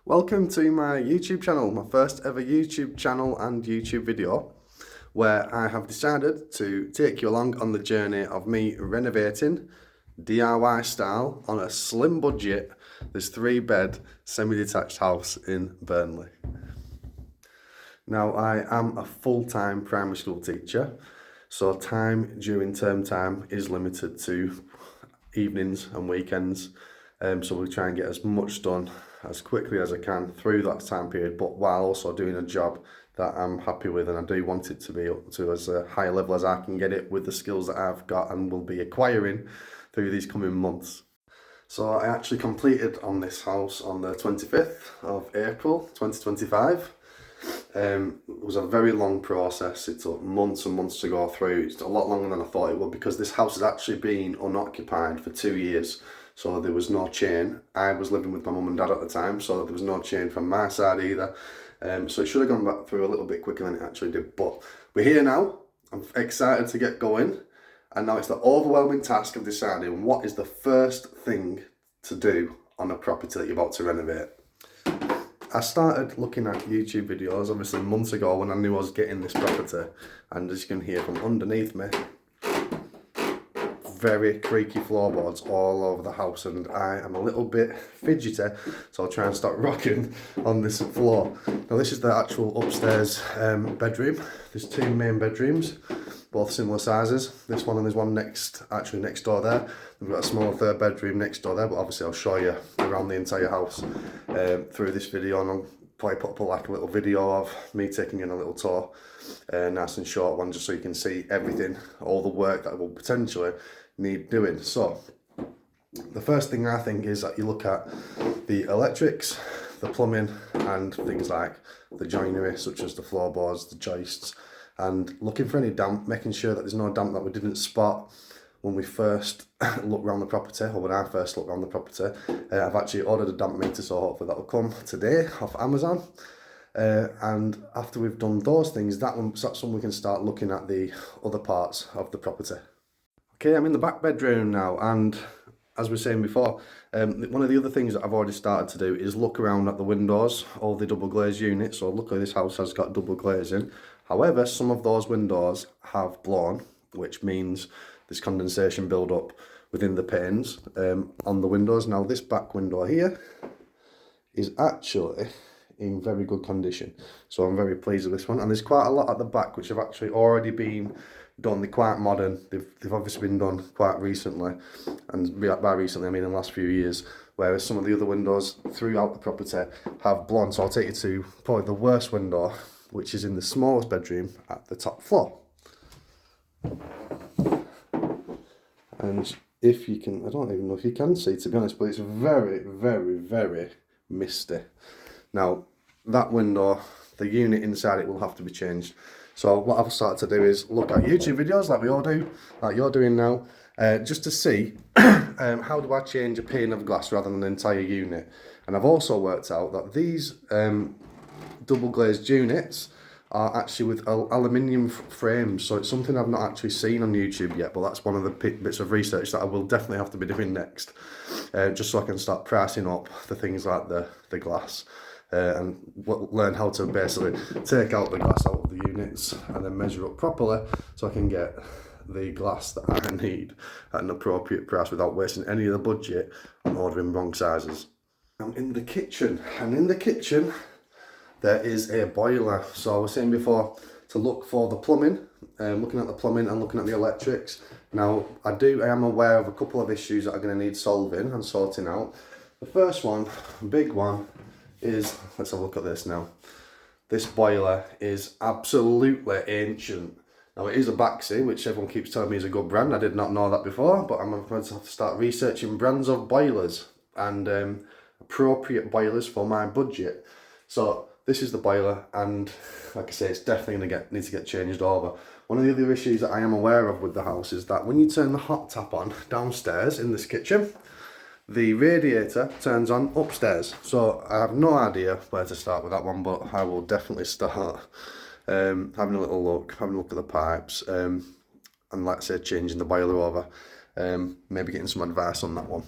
Welcome to my YouTube channel, my first ever YouTube channel and YouTube video, where I have decided to take you along on the journey of me renovating DIY style on a slim budget this 3-bed semi-detached house in Burnley. Now, I am a full-time primary school teacher, so time during term time is limited to evenings and weekends. So we try and get as much done as quickly as I can through that time period, but while also doing a job that I'm happy with, and I do want it to be up to as a high level as I can get it with the skills that I've got and will be acquiring through these coming months. So I actually completed on this house on the 25th of April 2025. It was a very long process. It took months and months to go through. It's a lot longer than I thought it would, because this house has actually been unoccupied for 2 years. So there was no chain. I was living with my mum and dad at the time, so there was no chain from my side either. So it should have gone back through a little bit quicker than it actually did. But we're here now. I'm excited to get going. And now it's the overwhelming task of deciding what is the first thing to do on a property that you're about to renovate. I started looking at YouTube videos obviously months ago when I knew I was getting this property, and as you can hear from underneath me, very creaky floorboards all over the house, and I am a little bit fidgety, so I'll try and stop rocking on this floor. Now this is the actual upstairs bedroom. There's 2 main bedrooms, both similar sizes. This one and there's one next door there. We've got a small 3rd bedroom next door there, but obviously I'll show you around the entire house through this video, and I'll probably put up like a little video of me taking in a little tour, nice and short one, just so you can see everything, all the work that will potentially need doing. So the first thing I think is that you look at the electrics, the plumbing, and things like the joinery, such as the floorboards, the joists, and looking for any damp, making sure that there's no damp that we didn't spot when we first looked around the property, or when I first looked around the property. I've actually ordered a damp meter, so hopefully that will come today off Amazon. And after we've done those things, that's when we can start looking at the other parts of the property. Okay, I'm in the back bedroom now, and as we were saying before, one of the other things that I've already started to do is look around at the windows, all the double glazed units. So luckily this house has got double glazing. However, some of those windows have blown, which means there's condensation build up within the panes on the windows. Now this back window here is actually in very good condition, so I'm very pleased with this one. And there's quite a lot at the back which have actually already been done. They're quite modern. They've obviously been done quite recently, and by recently I mean in the last few years, whereas some of the other windows throughout the property have blown. So I'll take you to probably the worst window, which is in the smallest bedroom at the top floor. And if you can, I don't even know if you can see, to be honest, but it's very, very, very misty. Now, that window, the unit inside it will have to be changed. So what I've started to do is look at YouTube videos like we all do, like you're doing now, just to see how do I change a pane of glass rather than an entire unit. And I've also worked out that these double glazed units are actually with aluminium frames, so it's something I've not actually seen on YouTube yet, but that's one of the bits of research that I will definitely have to be doing next, just so I can start pricing up the things like the glass, and learn how to basically take out the glass out of the units and then measure up properly so I can get the glass that I need at an appropriate price without wasting any of the budget on ordering wrong sizes. I'm in the kitchen, and in the kitchen there is a boiler. So I was saying before to look for the plumbing, looking at the plumbing and looking at the electrics. Now I am aware of a couple of issues that are going to need solving and sorting out. The first one, big one, is, let's have a look at this now. This boiler is absolutely ancient. Now it is a Baxi, which everyone keeps telling me is a good brand. I did not know that before, but I'm going to have to start researching brands of boilers and appropriate boilers for my budget. So this is the boiler, and like I say, it's definitely going to need to get changed over. One of the other issues that I am aware of with the house is that when you turn the hot tap on downstairs in this kitchen, the radiator turns on upstairs. So I have no idea where to start with that one, but I will definitely start having a look at the pipes, and like I say, changing the boiler over, maybe getting some advice on that one.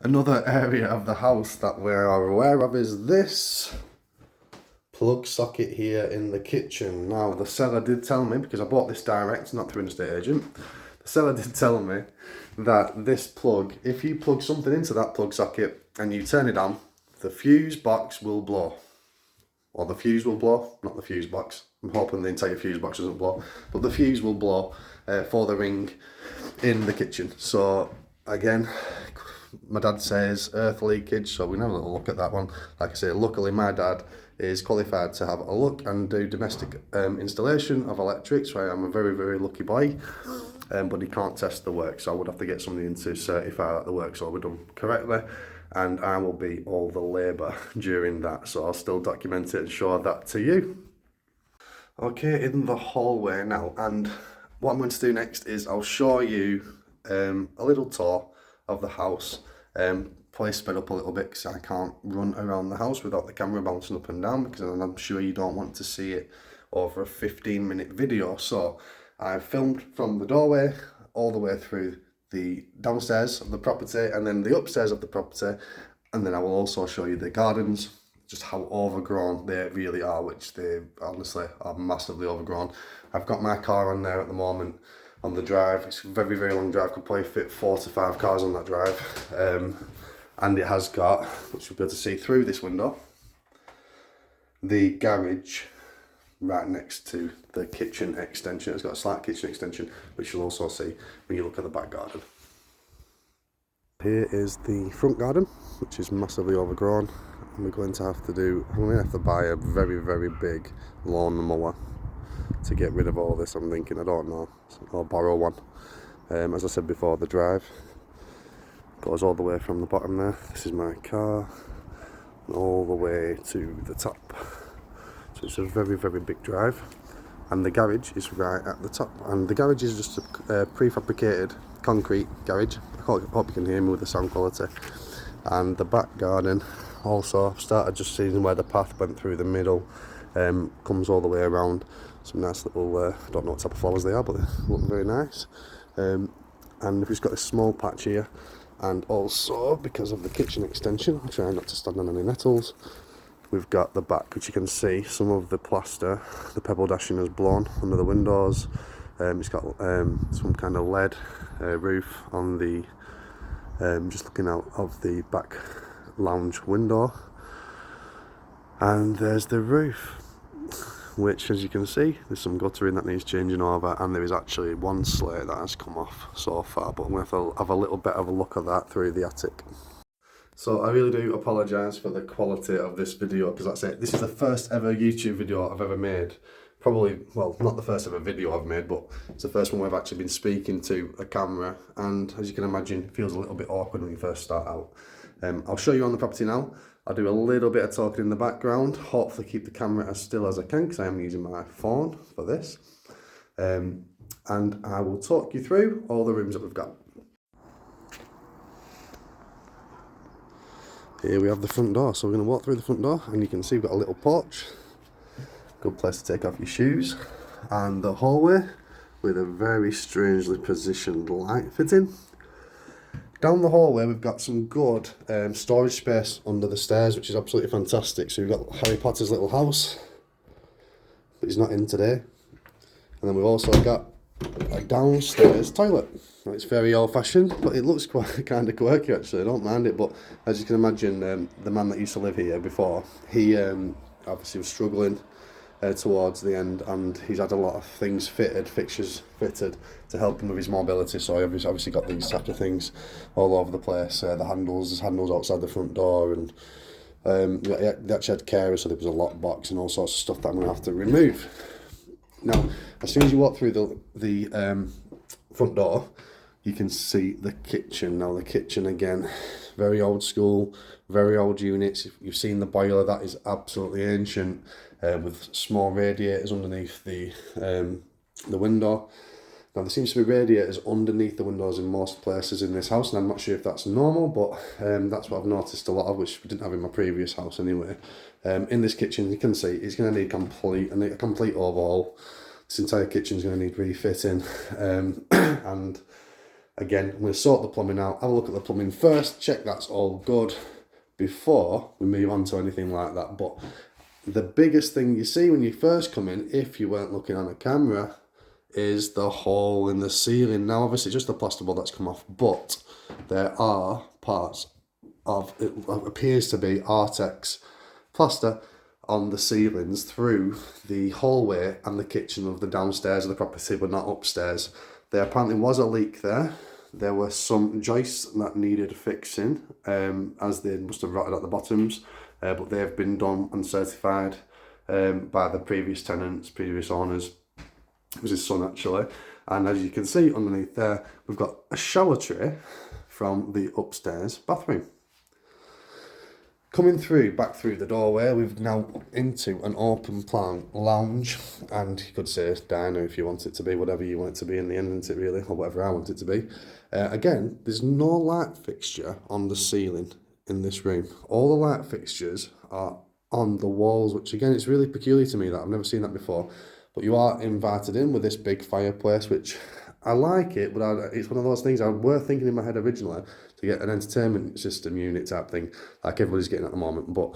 Another area of the house that we are aware of is this plug socket here in the kitchen. Now, the seller did tell me, because I bought this direct, not through an estate agent, the seller did tell me that this plug, if you plug something into that plug socket and you turn it on, the fuse box will blow. Or the fuse will blow, not the fuse box. I'm hoping the entire fuse box doesn't blow, but the fuse will blow for the ring in the kitchen. So again, my dad says earth leakage, so we can have a little look at that one. Like I say, luckily my dad is qualified to have a look and do domestic installation of electrics, so I am a very, very lucky boy. But he can't test the work, so I would have to get somebody in to certify that the work's all done correctly, and I will be all the labour during that, so I'll still document it and show that to you. Okay, in the hallway now, and what I'm going to do next is I'll show you a little tour of the house. Probably sped up a little bit because I can't run around the house without the camera bouncing up and down, because I'm sure you don't want to see it over a 15-minute video. So I've filmed from the doorway all the way through the downstairs of the property and then the upstairs of the property, and then I will also show you the gardens, just how overgrown they really are, which they honestly are massively overgrown. I've got my car on there at the moment on the drive. It's a very, very long drive, could probably fit 4 to 5 cars on that drive. And it has got, which you'll be able to see through this window, the garage right next to the kitchen extension. It's got a slight kitchen extension, which you'll also see when you look at the back garden. Here is the front garden, which is massively overgrown, and we're going to have to do, I'm going to have to buy a very, very big lawn mower to get rid of all this. I'm thinking, I don't know, I'll borrow one. As I said before, the drive goes all the way from the bottom there. This is my car, all the way to the top. So it's a very, very big drive, and the garage is right at the top. And the garage is just a prefabricated concrete garage. I hope you can hear me with the sound quality. And the back garden also, I've started just seeing where the path went through the middle, comes all the way around. Some nice little, I don't know what type of flowers they are, but they look very nice. And we've just got this small patch here, and also because of the kitchen extension, I'll try not to stand on any nettles. We've got the back, which you can see some of the plaster, the pebble dashing has blown under the windows. It's got some kind of lead roof on the, just looking out of the back lounge window. And there's the roof, which, as you can see, there's some guttering that needs changing over, and there is actually one slate that has come off so far, but I'm going to have a little bit of a look at that through the attic. So I really do apologise for the quality of this video, because that's it. This is the first ever YouTube video I've ever made. Probably, well, not the first ever video I've made, but it's the first one where I've actually been speaking to a camera, and as you can imagine, it feels a little bit awkward when you first start out. I'll show you on the property now. I'll do a little bit of talking in the background, hopefully keep the camera as still as I can, because I am using my phone for this. And I will talk you through all the rooms that we've got. Here we have the front door, so we're going to walk through the front door, and you can see we've got a little porch, good place to take off your shoes, and the hallway with a very strangely positioned light fitting. Down the hallway we've got some good storage space under the stairs, which is absolutely fantastic. So we've got Harry Potter's little house, but he's not in today. And then we've also got a downstairs toilet. Now, it's very old fashioned, but it looks quite kind of quirky actually. I don't mind it, but as you can imagine, the man that used to live here before, he obviously was struggling towards the end, and he's had a lot of things fixtures fitted to help him with his mobility. So I've obviously got these type of things all over the place. There's handles outside the front door, and they actually had carers, so there was a lockbox and all sorts of stuff that I'm going to have to remove. Now, as soon as you walk through the front door, you can see the kitchen. Now, the kitchen, again, very old school, very old units. If you've seen the boiler, that is absolutely ancient, with small radiators underneath the window. Now, there seems to be radiators underneath the windows in most places in this house, and I'm not sure if that's normal, but that's what I've noticed a lot of, which we didn't have in my previous house anyway. In this kitchen, you can see it's going to need a complete overhaul. This entire kitchen is going to need refitting, and Again, I'm going to sort the plumbing out, have a look at the plumbing first, check that's all good before we move on to anything like that. But the biggest thing you see when you first come in, if you weren't looking on a camera, is the hole in the ceiling. Now obviously just the plasterboard that's come off, but there are parts of, it appears to be Artex plaster on the ceilings through the hallway and the kitchen of the downstairs of the property, but not upstairs. There apparently was a leak there. There were some joists that needed fixing, as they must have rotted at the bottoms, but they have been done and certified by the previous tenants, previous owners. It was his son actually. And as you can see underneath there, we've got a shower tray from the upstairs bathroom. Coming through, back through the doorway, we've now into an open plan lounge, and you could say diner if you want it to be, whatever you want it to be in the end, isn't it really, or whatever I want it to be. Again, there's no light fixture on the ceiling in this room. All the light fixtures are on the walls, which again, it's really peculiar to me that I've never seen that before. But you are invited in with this big fireplace, which I like it, but it's one of those things I were thinking in my head originally to get an entertainment system unit type thing, like everybody's getting at the moment. But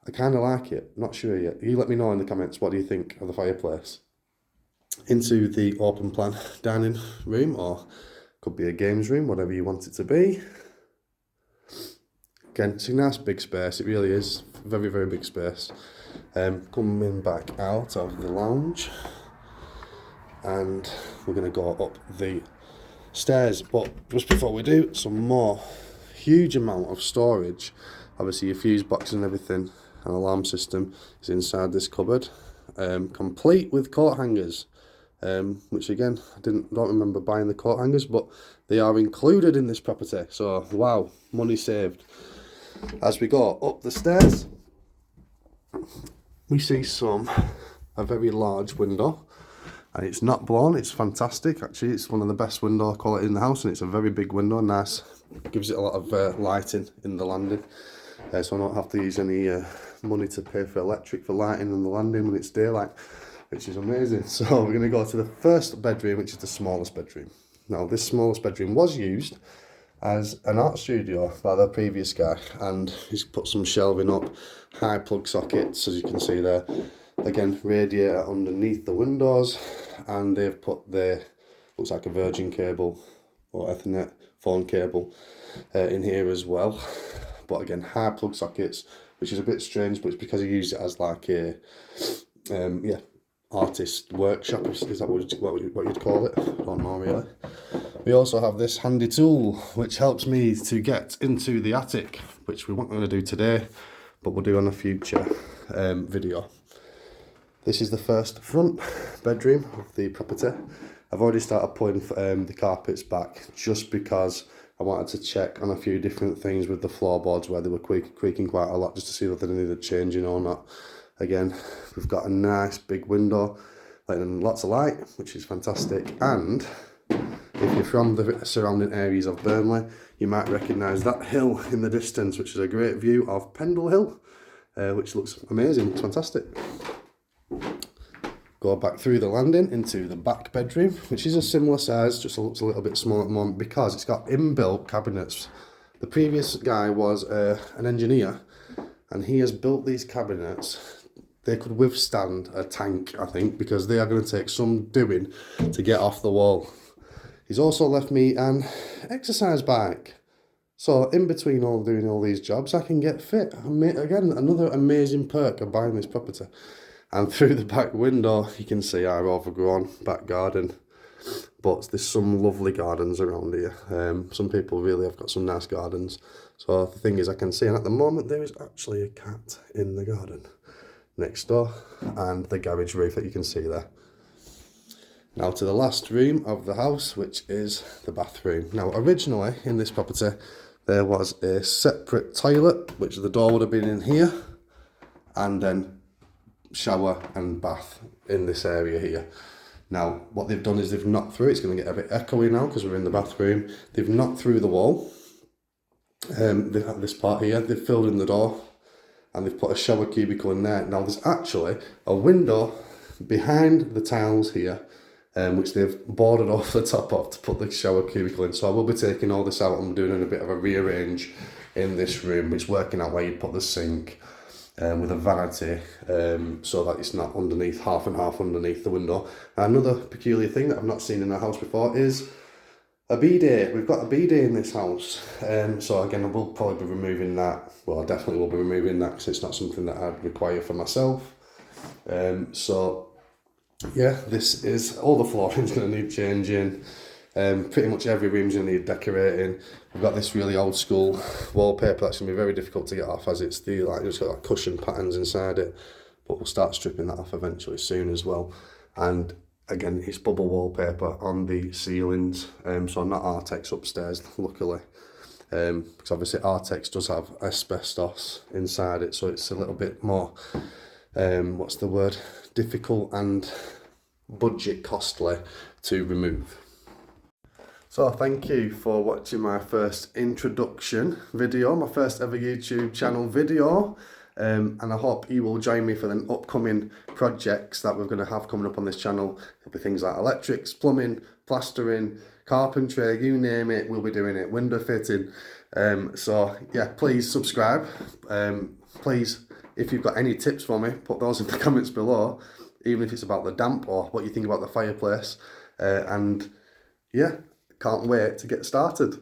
I kind of like it. Not sure yet. You let me know in the comments, what do you think of the fireplace? Into the open plan dining room, or could be a games room, whatever you want it to be. Again, it's a nice big space. It really is. Very, very big space. Coming back out of the lounge, and we're going to go up the stairs, but just before we do, some more huge amount of storage. Obviously your fuse box and everything, an alarm system is inside this cupboard, complete with coat hangers, which again I don't remember buying the coat hangers, but they are included in this property, so wow, money saved. As we go up the stairs, we see a very large window, and it's not blown, it's fantastic actually. It's one of the best window quality in the house, and it's a very big window, nice, gives it a lot of lighting in the landing, so I don't have to use any money to pay for electric for lighting in the landing when it's daylight, which is amazing. So we're going to go to the first bedroom, which is the smallest bedroom. Now this smallest bedroom was used as an art studio by the previous guy, and he's put some shelving up, high plug sockets as you can see there, again radiator underneath the windows, and they've put the, looks like a Virgin cable or Ethernet phone cable in here as well, but again high plug sockets, which is a bit strange, but it's because he used it as like a artist workshop, is that what you'd call it? I don't know really. We also have this handy tool which helps me to get into the attic, which we weren't going to do today, but we'll do on a future video. This is the first front bedroom of the property. I've already started putting the carpets back just because I wanted to check on a few different things with the floorboards where they were creaking quite a lot, just to see whether they needed changing or not. Again, we've got a nice big window, letting lots of light, which is fantastic. And if you're from the surrounding areas of Burnley, you might recognise that hill in the distance, which is a great view of Pendle Hill, which looks amazing, it's fantastic. Go back through the landing into the back bedroom, which is a similar size, just looks a little bit smaller at the moment because it's got inbuilt cabinets. The previous guy was an engineer, and he has built these cabinets. They could withstand a tank, I think, because they are going to take some doing to get off the wall. He's also left me an exercise bike. So in between doing all these jobs, I can get fit. Again, another amazing perk of buying this property. And through the back window, you can see our overgrown back garden. But there's some lovely gardens around here. Some people really have got some nice gardens. So the thing is, I can see, and at the moment, there is actually a cat in the garden next door, and the garage roof that you can see there. Now to the last room of the house, which is the bathroom. Now originally in this property there was a separate toilet, which the door would have been in here, and then shower and bath in this area here. Now what they've done is they've knocked through, it's going to get a bit echoey now because we're in the bathroom, they've knocked through the wall, they've had this part here, they've filled in the door, and they've put a shower cubicle in there. Now there's actually a window behind the tiles here, which they've boarded off the top of to put the shower cubicle in. So I will be taking all this out and doing a bit of a rearrange in this room. It's working out where you put the sink with a vanity, so that it's not underneath, half and half underneath the window. Another peculiar thing that I've not seen in a house before is a bidet. We've got a bidet in this house, so again I will probably be removing that. Well, I definitely will be removing that because it's not something that I'd require for myself. So yeah, this is, all the flooring's going to need changing. Pretty much every room's going to need decorating. We've got this really old school wallpaper that's going to be very difficult to get off, as it's it's got like cushion patterns inside it, but we'll start stripping that off eventually soon as well. And again, it's bubble wallpaper on the ceilings, so not Artex upstairs, luckily, because obviously Artex does have asbestos inside it, so it's a little bit more, what's the word, difficult and budget costly to remove. So thank you for watching my first introduction video, my first ever YouTube channel video, and I hope you will join me for the upcoming projects that we're going to have coming up on this channel. There'll be things like electrics, plumbing, plastering, carpentry, you name it, we'll be doing it, window fitting. So yeah, please subscribe. Please, if you've got any tips for me, put those in the comments below, even if it's about the damp or what you think about the fireplace. And yeah, can't wait to get started.